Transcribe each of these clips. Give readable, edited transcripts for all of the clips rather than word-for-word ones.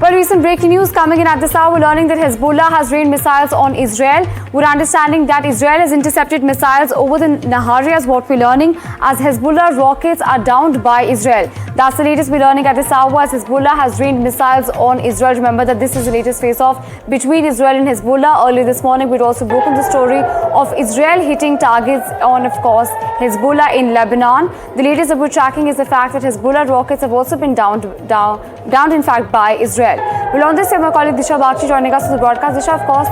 Well, recent breaking news coming in at this hour, we're learning that Hezbollah has rained missiles on Israel. We're understanding that Israel has intercepted missiles over the Nahariya is what we're learning, as Hezbollah rockets are downed by Israel. That's the latest we're learning at this hour, as Hezbollah has rained missiles on Israel. Remember that this is the latest face-off between Israel and Hezbollah. Earlier this morning, we'd also broken the story of Israel hitting targets on, of course, Hezbollah in Lebanon. The latest that we're tracking is the fact that Hezbollah rockets have also been downed in fact by Israel. Well, on this, my colleague Disha Bakshi joining us for the broadcast. Disha, of course,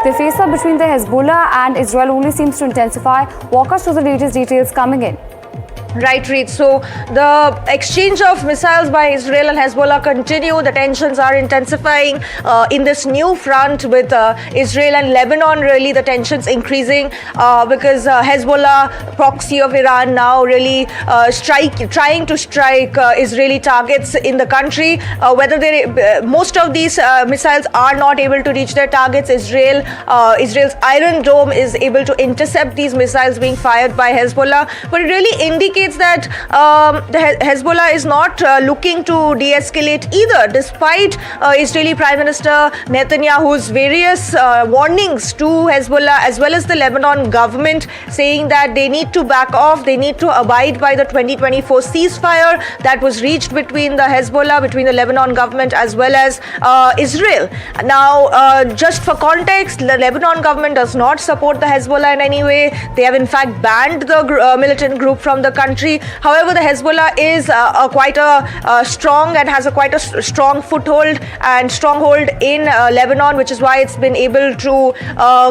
the face-off between the Hezbollah and Israel only seems to intensify. Walk us through the latest details coming in. Right, Reed. So the exchange of missiles by Israel and Hezbollah continue. The tensions are intensifying in this new front with Israel and Lebanon. Really, the tensions increasing because Hezbollah, proxy of Iran, now really trying to strike Israeli targets in the country. Whether most of these missiles are not able to reach their targets, Israel's Iron Dome is able to intercept these missiles being fired by Hezbollah. But it really indicates that the Hezbollah is not looking to de-escalate either, despite Israeli Prime Minister Netanyahu's various warnings to Hezbollah as well as the Lebanon government, saying that they need to back off, they need to abide by the 2024 ceasefire that was reached between the Hezbollah, between the Lebanon government as well as Israel. Now, just for context, the Lebanon government does not support the Hezbollah in any way. They have in fact banned the militant group from the country. However, the Hezbollah is quite a strong and has quite a strong foothold and stronghold in Lebanon, which is why it's been able to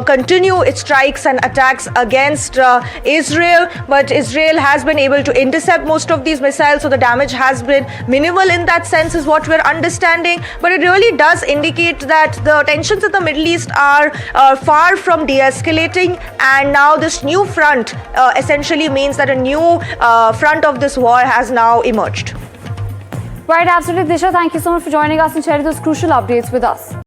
continue its strikes and attacks against Israel. But Israel has been able to intercept most of these missiles, so the damage has been minimal in that sense, is what we're understanding. But it really does indicate that the tensions in the Middle East are far from de-escalating, and now this new front essentially means that a new front of this war has now emerged. Right, absolutely. Disha, thank you so much for joining us and sharing those crucial updates with us.